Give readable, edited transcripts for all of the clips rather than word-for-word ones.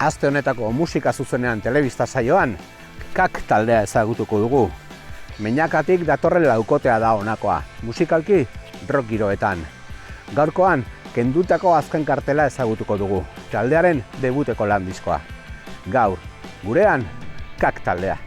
Aste honetako musika zuzenean telebista saioan, KAK taldea ezagutuko dugu. Meñakatik datorren laukotea da honakoa, musikalki rock giroetan. Gaurkoan, kendutako azken kartela ezagutuko dugu, taldearen debuteko lan diskoa. Gaur, gurean, KAK taldea.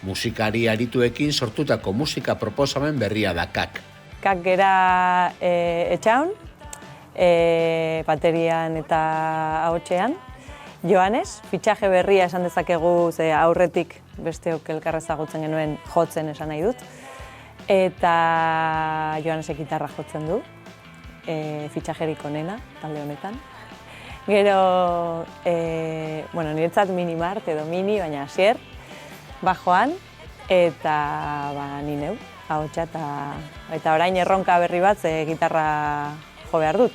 Musikari arituekin sortutako musika proposamen berria da KAK. KAK gera etxaun, baterian eta ahotsean. Joanes, fitxaje berria esan dezakegu, ze aurretik besteok elkarra ezagutzen genuen jotzen esan nahi dut. Eta Joanesek gitarra jotzen du, fitxajerik onena, talde honetan. Gero, niretzat minimart edo mini, baina Asier, bajoan, eta ni neu, ahotsa eta orain erronka berri bat gitarra jo behar dut.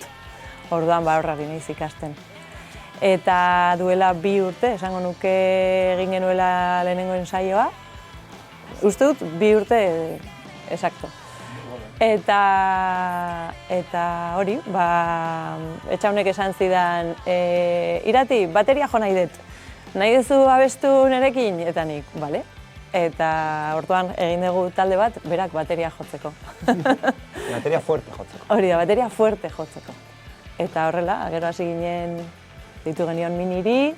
Orduan horrari naiz ikasten. Eta duela 2 urte, esango nuke egin genuela lehenengo ensaioa. Uste dut 2 urte exacto. Eta hori, etxaunek esan zidan, Irati, bateria jo nahi dut. Nahi duzu abestu nerekin? Eta nik, bale. Eta orduan egin dugu talde bat, berak bateria jotzeko. Bateria fuerte jotzeko. Hori da, bateria fuerte jotzeko. Eta horrela, gero hasi ginen ditu genion miniri,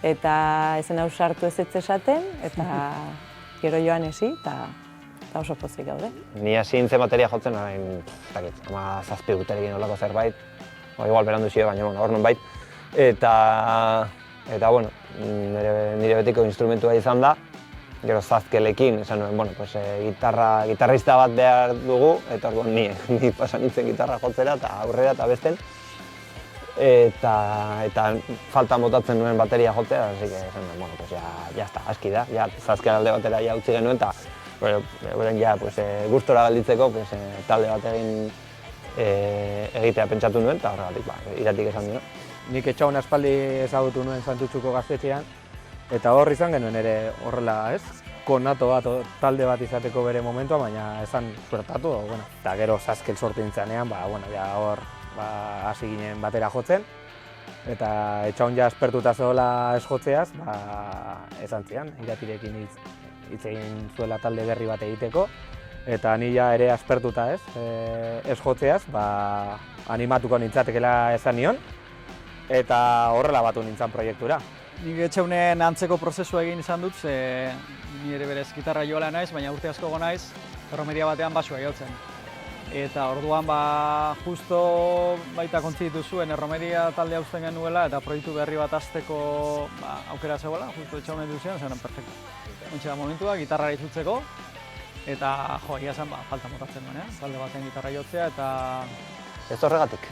eta ezen hau sartu ez esaten, eta gero Joanesi, eta oso pozik gaude. Ni hasi nintzen bateria jotzen, orain, 7 urterekin olako zerbait, igual berandu zio, baina hor nonbait. Eta bueno, nire betiko instrumentua izan da, gero zazkelekin, esan nuen, gitarrista bat behar dugu, eta orduan ni pasan nintzen gitarra jotzera eta aurrera eta besten. Eta falta motatzen nuen bateria jotzea, así que esan nuen, ya está, aski da, zazken alde batera ja utzi genuen, eta gustora galditzeko talde bat egin egitea pentsatu nuen, eta horregatik Iratik esan dira. Nik etxaun aspaldi ezagutu nuen Santutxuko gaztetxean, eta hor izan genuen ere horrela, ez? Konato bat, talde bat izateko bere momentua, baina esan suertatu, eta gero zazkel sortu nintzanean, hor hasi ginen batera jotzen, eta etxaun ja espertuta zegoela ez jotzeaz, esan zian, Iratirekin hitz egin zuela talde berri bat egiteko, eta ni ja ere aspertuta ez jotzeaz, animatuko nintzatekela esan nion, eta horrela batu nintzen proiektura. Nik etxaunen antzeko prozesua egin izan dut, ni ere berez gitarra joala naiz, baina urte asko naiz, erromeria batean basua jotzen. Eta orduan justo baita kontziditu zuen erromeria talde hausten genuela eta proiektu berri bat hasteko aukera zegoela, justo etxaunen duzen, zen perfecto. Ontxe da momentua, gitarra itzutzeko, eta egia zen falta motatzen duen, talde baten gitarra jotzea, eta ez horregatik.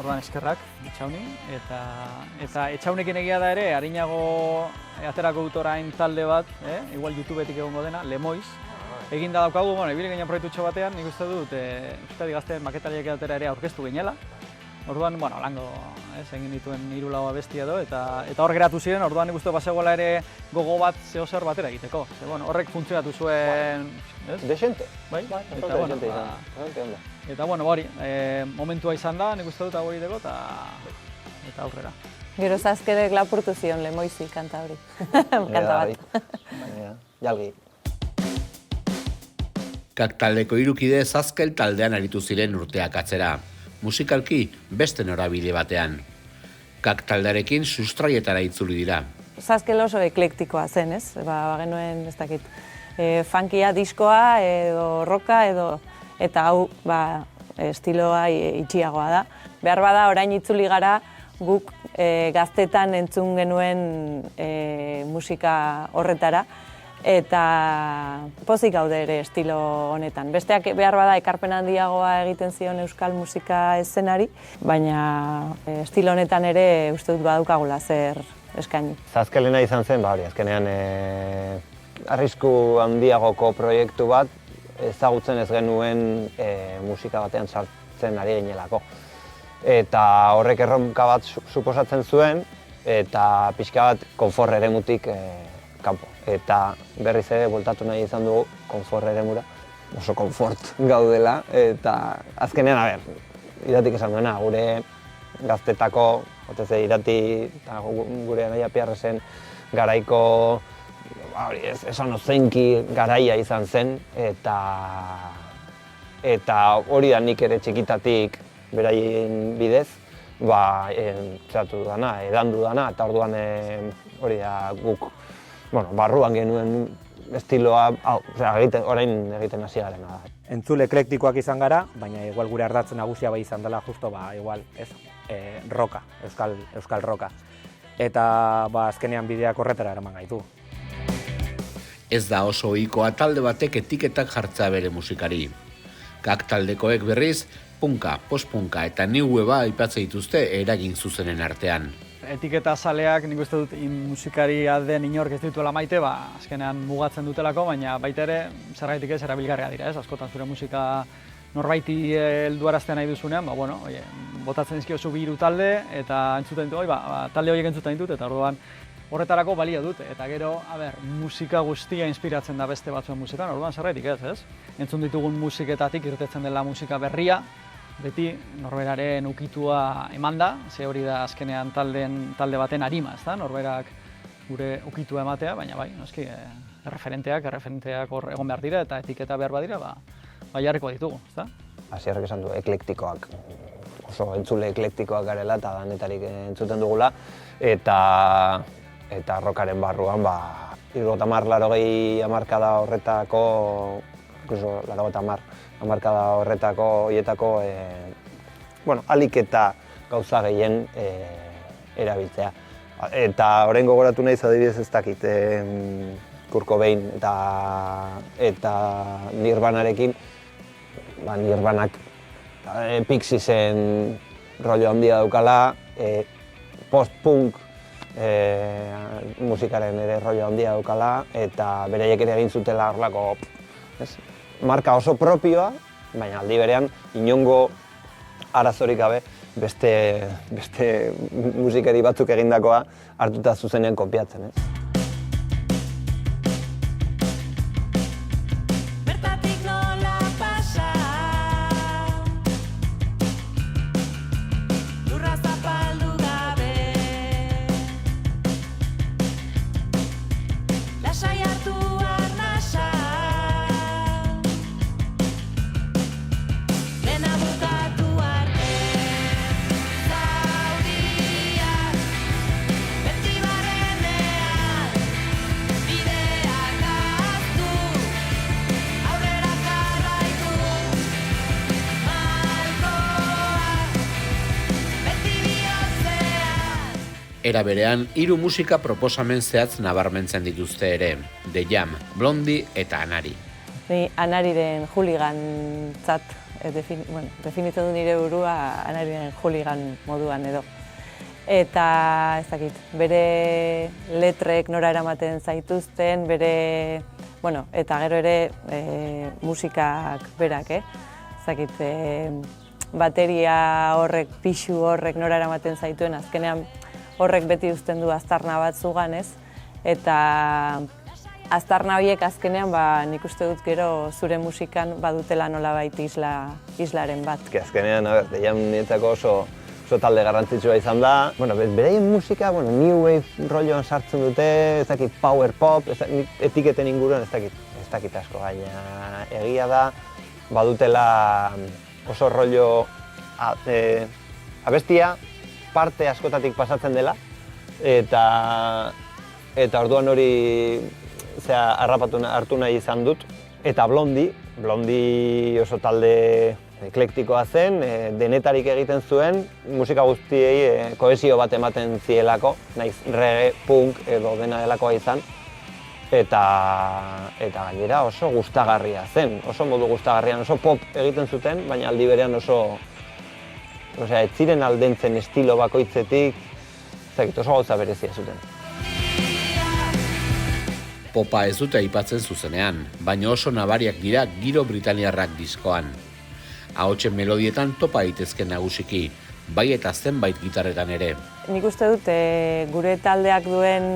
Orduan eskerrak, etxauni, eta etxaunekin egia da ere, harinago aterako dut orain talde bat, igual YouTubetik egongo dena, Lemoiz. Eginda daukagu, ibili ginen proiektutxo batean, nik uste dut, gazteen maketariak atera ere aurkeztu ginela. Orduan, lango, egin dituen 3-4 abesti edo, eta hor geratu ziren, orduan nik uste bazegoela ere gogo bat zehozer batera egiteko. Horrek funtzionatu zuen... Desente. Eta hori, momentua izan da, nik uste dut hau egiteko, eta aurrera. Gero zazkedek lapurtu zion Lemoizi kanta hori, kanta bat. Jalgi. KAK taldeko hirukide zazkel taldean aritu ziren urteak atzera, musikalki beste norabide batean. KAK taldearekin sustraietara itzuli dira. Zazkel oso eklektikoa zen, ez? Genuen, ez dakit, funkia, diskoa, edo rocka, eta hau estiloa itxiagoa da. Behar bada orain itzuli gara guk gaztetan entzun genuen musika horretara, eta pozik gaude ere estilo honetan. Besteak behar bada ekarpen handiagoa egiten zion euskal musika eszenari, baina estilo honetan ere uste dut badukagula zer eskaini. Zazkelena izan zen, azkenean arrisku handiagoko proiektu bat ezagutzen ez genuen musika batean sartzen ari ginelako. Eta horrek erronka bat suposatzen zuen, eta pixka bat konfort eremutik kanpo. Eta berriz ere bueltatu nahi izan dugu konfort eremura. Oso konfort gaudela, eta azkenean, Iratik esan duena, gure gaztetako, Irati eta gure Anaia Piarresen garaiko esan zeinki garaia izan zen, eta hori da nik ere txikitatik beraien bidez, edandu dana, eta orduan hori da guk barruan genuen estiloa, orain egiten hasi garena da. Entzule eklektikoak izan gara, baina igual gure ardatz nagusia bai izan dela justo roka, euskal roka. Eta azkenean bideak horretara eraman gaitu. Ez da oso ohikoa talde batek etiketak jartzea bere musikari. Kak taldekoek berriz, punka, postpunka eta new weba aipatzen dituzte eragin zuzenen artean. Etiketa zaleak nik uste dut musikari den inork ez dituela maite, azkenean mugatzen dutelako, baina baita ere zergaitik ez erabilgarria dira, ez? Askotan zure musika norbaiti helduaraztea nahi duzunean, botatzen dizkiozu bi hiru talde eta entzuten ditut, talde horiek entzuten ditut, eta orduan horretarako balio dut, eta gero, musika guztia inspiratzen da beste batzuen musikan, orduan zergaitik ez? Entzun ditugun musiketatik irtetzen dela musika berria, beti norberaren ukitua eman da, ze hori da azkenean talde baten arima, ez da? Norberak gure ukitua ematea, baina noski, erreferenteak hor egon behar dira eta etiketa behar badira, jarriko ditugu, ez da? Hasierrek esan du, eklektikoak, oso entzule eklektikoak garela eta danetarik entzuten dugula, eta rockaren barruan, 70-80 hamarkada horretako, incluso 80 hamarkada horretako horietako alik eta gauza gehien erabiltzea. Eta orain gogoratu nahiz adibidez ez dakit Kurt Cobain eta Nirvanarekin, Nirvanak Pixiesen rollo handia daukala, post-punk musikaren ere rollo handia daukala, eta beraiek ere egin zutela horlako marka oso propioa, baina aldi berean inongo arazorik gabe beste musikari batzuk egindakoa hartuta zuzenean kopiatzen, ez? Era berean, 3 musika proposamen zehatz nabarmentzen dituzte ere, The Jam, Blondie eta Anari. Ni Anariren hooligantzat definitzen du nire burua Anariren hooligan moduan edo. Eta ez dakit, bere letrek nora eramaten zaituzten, eta gero ere musikak berak, ez dakit, bateria horrek, pixu horrek nora eramaten zaituen, azkenean horrek beti uzten du aztarna bat zugan, ez? Eta aztarna horiek azkenean nik uste dut gero zure musikan badutela nolabait islaren bat. Azkenean, The Jam niretzako oso talde garrantzitsua izan da. Beraien musika, new wave rolloan sartzen dute, ez dakit power pop, etiketen inguruan ez dakit asko, baina egia da badutela oso rollo abestia, parte askotatik pasatzen dela, eta orduan hori hartu nahi izan dut, eta Blondie Blondi oso talde eklektikoa zen, denetarik egiten zuen, musika guztiei kohesio bat ematen zielako, naiz reggae, punk edo dena delakoa izan. Eta gainera oso gustagarria zen, oso modu gustagarrian, oso pop egiten zuten, baina aldi berean oso ez ziren aldentzen estilo bakoitzetik, oso gauza berezia zuten. Popa ez dute aipatzen zuzenean, baina oso nabariak dira giro britaniarrak diskoan. Ahotsen melodietan topa daitezke nagusiki, bai eta zenbait gitarretan ere. Nik uste dut gure taldeak duen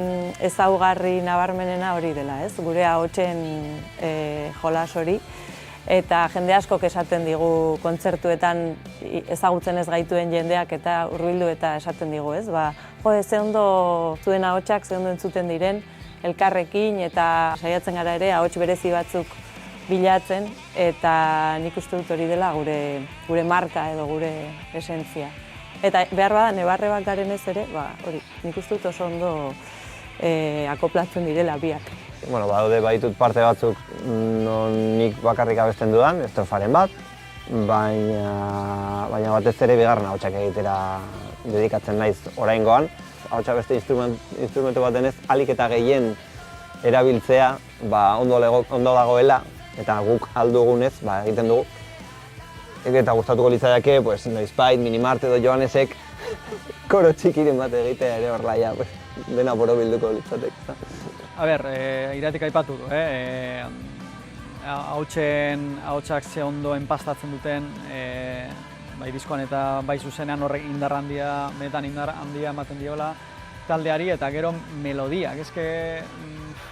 ezaugarri nabarmenena hori dela, ez? Gure ahotsen jolas hori. Eta jende askok esaten digu kontzertuetan ezagutzen ez gaituen jendeak eta hurbildu eta esaten digu, ez? Ze ondo zuen ahotsak, ze ondo entzuten diren, elkarrekin eta saiatzen gara ere ahots berezi batzuk bilatzen eta nik uste dut hori dela gure marka edo gure esentzia. Eta behar bada, nebarre bat garen ez ere, hori, nik uste dut oso ondo akoplatzen direla biak. Badaude baitut parte batzuk non nik bakarrik abesten dudan, estrofaren bat, baina batez ere bigarren ahotsak egitera dedikatzen naiz oraingoan. Ahotsa beste instrumentu bat denez, ahalik eta gehien erabiltzea ondo dagoela eta guk aldugunez egiten dugu. Eta gustatuko litzaiake, noizbait, Minimart edo Johannesek koro txikiren bat egitea ere horlaia, dena borobilduko litzatek. Iratik aipatu du, ahotsak ze ondo enpastatzen duten, bai diskoan eta bai zuzenean horrek indar handia ematen diola taldeari eta gero melodia.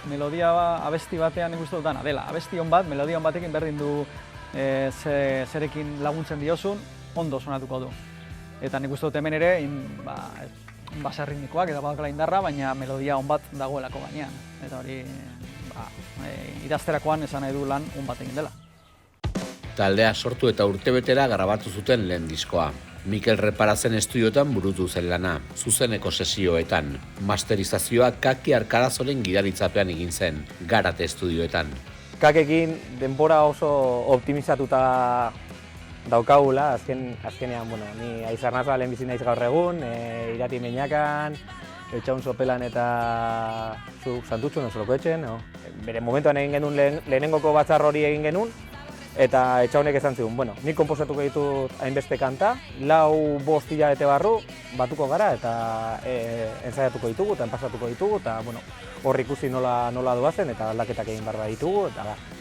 Melodia abesti batean nik uste dut dana dela. Abesti hon bat, melodia hon batekin berdin du zerekin laguntzen diozun, ondo sonatuko du. Eta nik uste dut hemen ere, base ritmikoak eta badakala indarra, baina melodia hon bat dagoelako gainean. Eta hori, idazterakoan esan nahi du lan hon bat egin dela. Taldea sortu eta urtebetera grabatu zuten lehen diskoa. Mikel Reparazen estudioetan burutu zen lana, zuzeneko sesioetan. Masterizazioa Kaki Arkarazoren gidaritzapean egin zen, Garate estudioetan. Kakekin denbora oso optimizatuta daukagula, azkenean, ni Aizarnaza lehenbizi naiz gaur egun, Irati Meñakan, Etxaun Sopelan eta Santutxun osoloko etxen. Bere momentuan egin genuen lehenengoko batzar hori egin genuen, eta Etxaunek esan zigun, nik konposatuko ditut hainbeste kanta, 4-5 hilabete barru batuko gara eta ensaiatuko ditugu eta enpasatuko ditugu eta hor ikusi nola doazen eta aldaketak egin behar ditugu.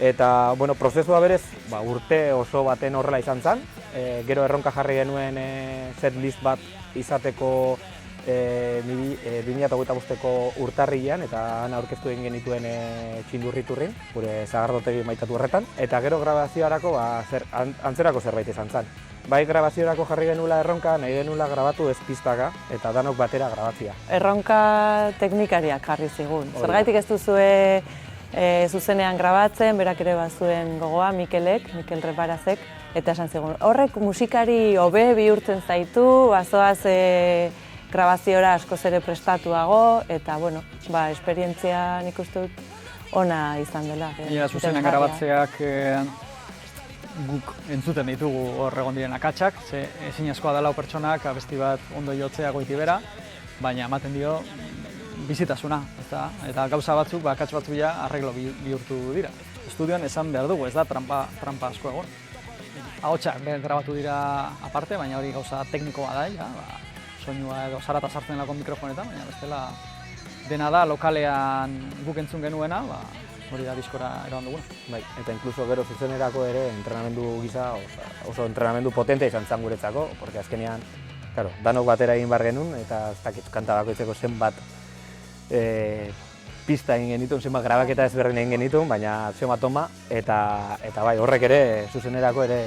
Eta prozesua berez urte oso baten horrela izan zen, gero erronka jarri genuen set list bat izateko 2025ko urtarrilean eta han aurkeztu egin genituen Txindurriturrin, gure sagardotegi maitatu horretan. Eta gero grabaziorako antzerako zerbait izan zen. Bai grabaziorako jarri genuela erronka, nahi genuela grabatu ez pistaka eta danok batera grabatzia. Erronka teknikariak jarri zigun. Zergaitik ez duzue zuzenean grabatzen, berak ere bazuen gogoa, Mikel Reparazek, eta esan zigun. Horrek musikari hobe bihurtzen zaitu, bazoaz grabaziora askoz ere prestatuago, eta esperientzia nik uste dut ona izan dela. Zuzenean grabatzeak guk entzuten ditugu hor egon diren akatsak, ezin askoa dela pertsonak abesti bat ondo jotzea goitibera, baina ematen dio bizitasuna, eta gauza batzuk, akats batzuk arreglo bihurtu dira. Estudioan esan behar dugu, ez da trampa asko egon. Ahotsak grabatu dira aparte, baina hori gauza teknikoa da, soinua edo zarata sartzen lako mikrofonetan, baina bestela dena da lokalean guk entzun genuena, hori da diskora eraman duguna. Bai, eta inkluso gero zuzenerako ere entrenamendu gisa oso entrenamendu potente izan zen guretzako, porque azkenean, danok batera egin behar genuen, eta ez dakit kanta bakoitzeko zenbat pista egin genituen, zenbat grabaketa ezberdin egin genituen, baina zenbat toma, eta bai, horrek ere zuzenerako ere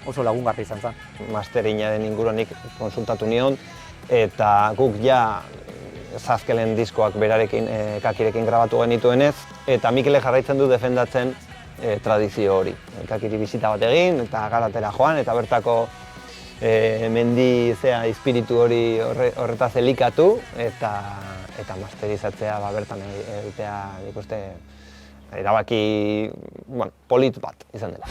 oso lagungarri izan zen. Masterinaren inguruanik konsultatu nion, eta guk Zazkelen diskoak berarekin, Kakirekin grabatu genituenez, eta Mikele jarraitzen du defendatzen tradizio hori. Kakiri bisita bat egin, eta Garatera joan, eta bertako mendi espiritu hori horretaz elikatu, eta masterizatzea bertan egitea ikuste erabaki polit bat izan dela.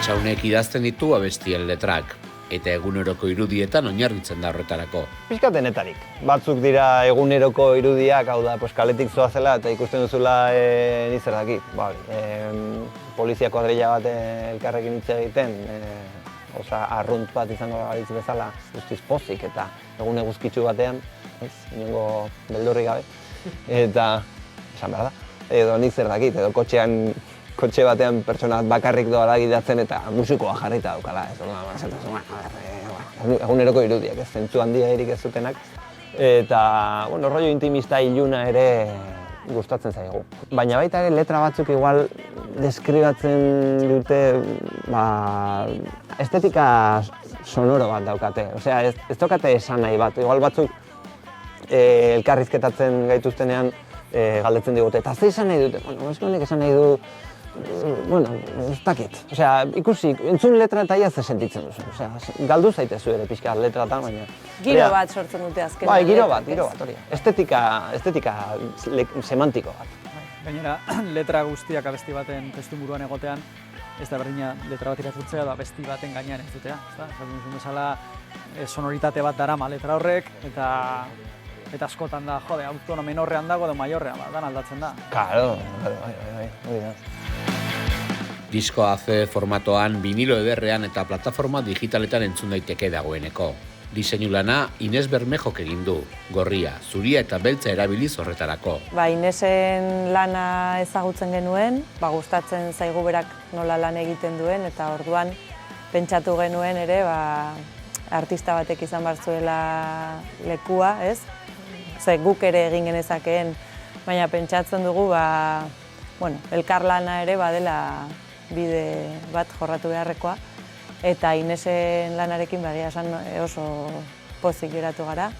Etxaunek idazten ditu abestien letrak, eta eguneroko irudietan oinarritzen da horretarako. Pixkat denetarik. Batzuk dira eguneroko irudiak, hau da, kaletik zoazela eta ikusten duzula zer dakit. Polizia kuadrilla bat elkarrekin hitz egiten, arrunt bat izango gaitz bezala, guztiz pozik eta egun eguzkitsu batean, inongo beldurrik gabe. Eta, esan behar da, edo nik zer dakit, edo kotxe batean pertsona bakarrik doala gidatzen eta musikoa jarrita daukala. Eguneroko irudiak, ez zentzu handia erik ez zutenak. Eta, rollo intimista iluna ere gustatzen zaigu. Baina baita ere letra batzuk igual deskribatzen dute estetika sonoro bat daukate. Osea, ez daukate esan nahi bat. Igual batzuk elkarrizketatzen gaituztenean galdetzen digute. Eta ze esan nahi dute? Honek esan nahi du ez dakit. Osea, ikusi, entzun letra eta ia ze sentitzen duzu. Osea, galdu zaitezu ere pixka letratan, baina... Giro bat sortzen dute azken. Bai, giro bat, hori. Estetika semantiko bat. Gainera, letra guztiak abesti baten testuinguruan egotean, ez da berdina letra bat irakurtzea da abesti baten gainean entzutea. Esaten duzun bezala, sonoritate bat darama letra horrek, eta askotan da, autono menorrean dago edo maiorrean, dan aldatzen da. Claro, hori da. Disko AC formatoan, vinilo ederrean eta plataforma digitaletan entzun daiteke dagoeneko. Diseinu lana Ines Bermejok egin du, gorria, zuria eta beltza erabiliz horretarako. Inesen lana ezagutzen genuen, gustatzen zaigu berak nola lan egiten duen, eta orduan pentsatu genuen ere, artista batek izan behar zuela lekua, ez? Ze guk ere egin genezakeen, baina pentsatzen dugu, elkarlana ere badela bide bat jorratu beharrekoa, eta Inesen lanarekin begia esan oso pozik geratu gara.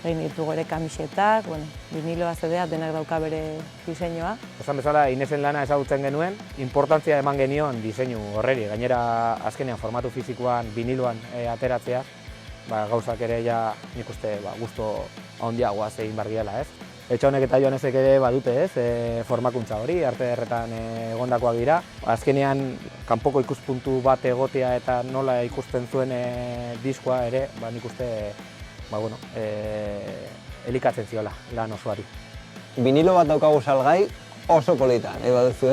Egin ditugu ere kamisetak, viniloa CD-a denak dauka bere diseinua. Esan bezala, Inesen lana ezagutzen genuen, importantzia eman genion diseinu horreri. Gainera, azkenean formatu fizikoan, viniloan ateratzea, gauzak ere nik uste gusto handiagoaz egin behar diela, ez? Etxaunek eta Joanesek ere badute, ez? Formakuntza hori, arte ederretan egondakoak dira. Azkenean, kanpoko ikuspuntu bat egotea eta nola ikusten zuen diskoa ere, nik uste, elikatzen ziola lan osoari. Vinilo bat daukagu salgai oso polita, nahi baduzu,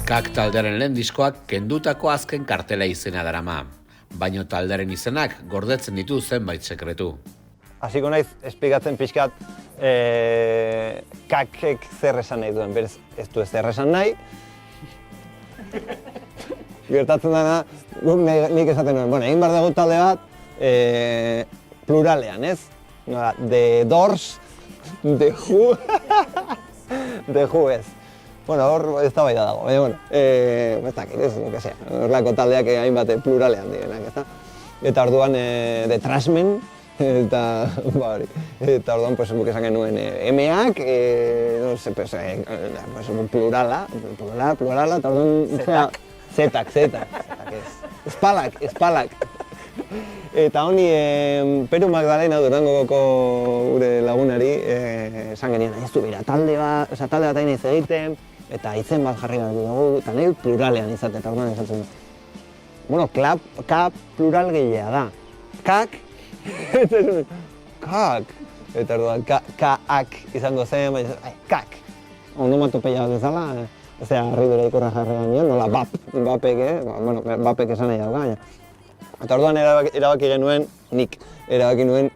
Kak taldearen lehen diskoak kendutako azken kartela izena darama, baino taldearen izenak gordetzen ditu zenbait sekretu. Hasiko naiz esplikatzen pixkat kakek zer esan nahi duen, berez ez du zer esan nahi. Gertatzen dena, nik esaten nuen, egin behar dugu talde bat pluralean, ez? The Doors, The Who, The Who ez. Hor ez da bai da dago, baina, ez dakit, ez nuke zea, horrelako taldeak hainbat pluralean direnak, ez da? Eta orduan The Trashmen, eta orduan guk esan genuen M-ak, plurala, eta orduan... Zetak, Spalak, Eta honi Peru Magdalena Durangoko gure lagunari esan genien, ez du bera, talde bat hain ez egiten, eta izen bat jarri bat dugu, eta nahi pluralean izate, eta orduan esatzen du. Bueno, K plural gehiago da. Kak, kak, eta orduan K-ak izango zen, baina kak. Onomatopeia bat bezala, harridura ikurra jarri gainean, nola bapek, bapek esan nahi dauka, baina. Eta orduan erabaki genuen, nik erabaki nuen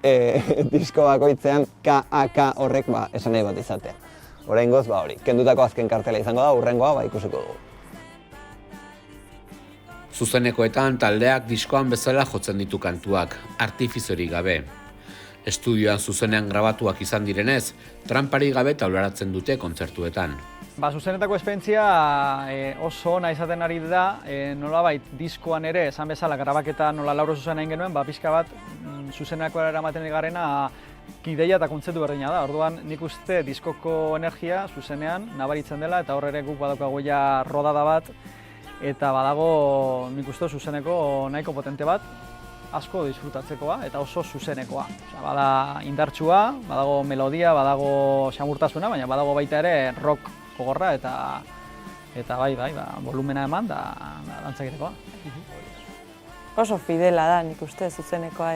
disko bakoitzean K-A-K horrek esan nahi bat izatea. Oraingoz hori, kendutako azken kartela izango da, hurrengoa ikusiko dugu. Zuzenekoetan taldeak diskoan bezala jotzen ditu kantuak, artifiziorik gabe. Estudioan zuzenean grabatuak izan direnez, tramparik gabe taularatzen dute kontzertuetan. Zuzenetako esperientzia oso ona izaten ari da, nolabait diskoan ere, esan bezala, grabaketa nola lauro zuzena egin genuen, pixka bat zuzeneko eramaten garena ideia eta kontzeptu berdina da. Orduan nik uste diskoko energia zuzenean nabaritzen dela, eta hor ere guk badaukagu ja rodada bat, eta badago nik uste zuzeneko nahiko potente bat, asko disfrutatzekoa eta oso zuzenekoa. Bada indartsua, badago melodia, badago xamurtasuna, baina badago baita ere rock gogorra eta bai, volumena eman da dantzakitekoa. Oso fidela da nik uste zuzenekoa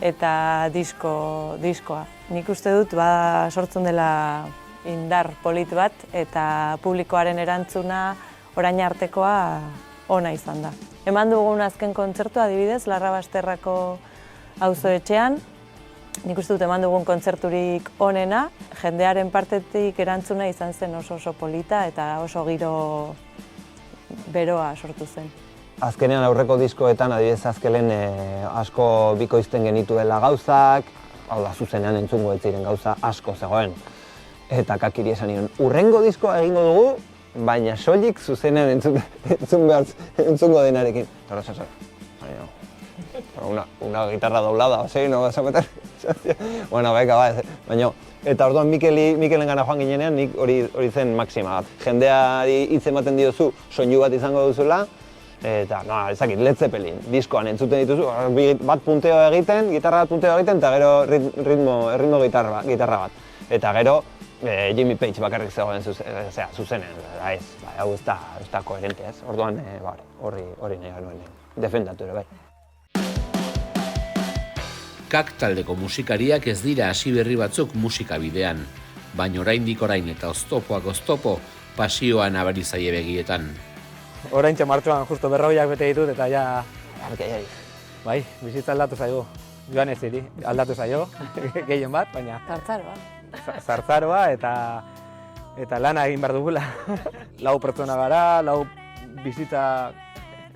eta diskoa. Nik uste dut sortzen dela indar polit bat eta publikoaren erantzuna orain artekoa ona izan da. Eman dugun azken kontzertua adibidez, Larrabasterrako auzoetxean. Nik uste dut eman dugun kontzerturik onena, jendearen partetik erantzuna izan zen oso polita eta oso giro beroa sortu zen. Azkenean aurreko diskoetan adibidez azkelen asko bikoizten genituela gauzak, hau da zuzenean entzungo ez ziren gauza asko zegoen. Eta Kakiri esan nion, hurrengo diskoa egingo dugu, baina soilik zuzenean entzungo denarekin. Una guitarra doblada, o sea, no vas a meter. Bueno, venga, baina. Eta orduan Mikelen gana joan ginenean, nik hori zen maxima bat. Jendeari hitz ematen diozu, soinu bat izango duzula, eta, ezakit, Led Zeppelin, diskoan entzuten dituzu, bat punteo egiten, gitarra bat punteo egiten, eta gero ritmo gitarra bat. Eta gero, Jimmy Page bakarrik zegoen zuzenean, hau ez da koherente, ez? Orduan, hori nahi genuen defendatu ere, bai. Kak taldeko musikariak ez dira hasi berri batzuk musika bidean, baina oraindik orain eta oztopoak oztopo pasioa nabari zaie begietan. Oraintxe martxoan justo 40 bete ditut eta ja... Bai, bizitza aldatu zaigu. Joan ez ziri, aldatu zaio, gehien bat, baina... Zartzaroa eta lana egin behar dugula. Lau pertsona gara, lau bizitza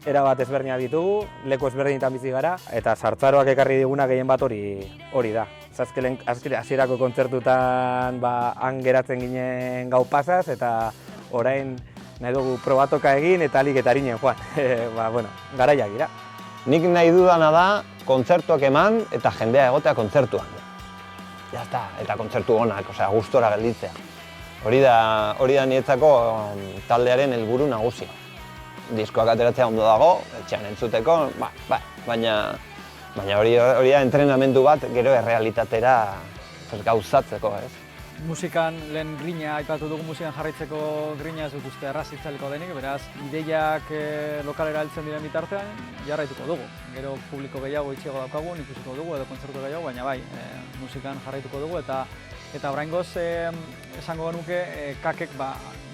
erabat ezberdina ditugu, leku ezberdinetan bizi gara, eta zartzaroak ekarri diguna gehien bat hori da. Azkelen hasierako kontzertutan han geratzen ginen gau pasaz, eta orain nahi dugu probatoka egin eta alik eta harinen joan. Garaiak dira. Nik nahi dudana da kontzertuak eman eta jendea egotea kontzertuan. Ya está, eta kontzertu onak, gustora gelditzea. Hori da niretzako taldearen helburu nagusia. Diskoak ateratzea ondo dago, etxean entzuteko, baina hori da entrenamendu bat gero errealitatera gauzatzeko, ez? Musikan lehen grina, aipatu dugu musikan jarraitzeko grina ez dut uste erraz itzaliko denik, beraz, ideiak lokalera heltzen diren bitartean jarraituko dugu. Gero publiko gehiago itxiago daukagu, ikusiko dugu edo kontzertu gehiago, baina bai, musikan jarraituko dugu eta oraingoz esango genuke Kakek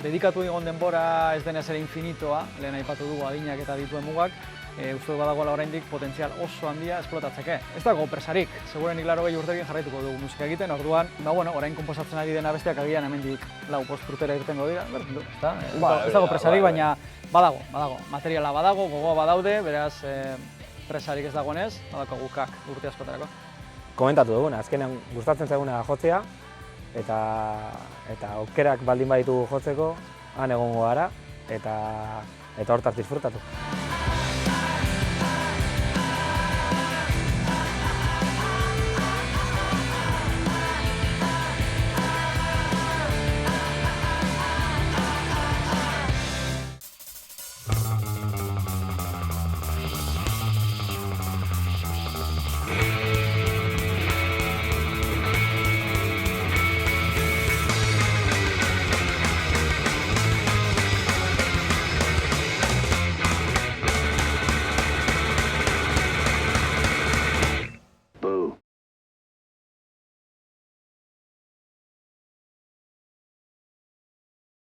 dedikatu egon denbora ez denez ere infinitoa, lehen aipatu dugu adinak eta dituen mugak, uste badagoela oraindik potentzial oso handia esplotatzeke. Ez dago presarik, segurenik 80 urtekin jarraituko dugu musika egiten, orduan, orain konposatzen ari dena besteak agian hemendik 4 urtera irtengo dira, ez dago presarik, baina badago, materiala badago, gogoa badaude, beraz presarik ez dagoenez, badaukagu Kak urte askotarako. Komentatu duguna, azkenean gustatzen zaiguna jotzea, eta aukerak baldin baditu jotzeko, han egongo gara, eta hortaz disfrutatu.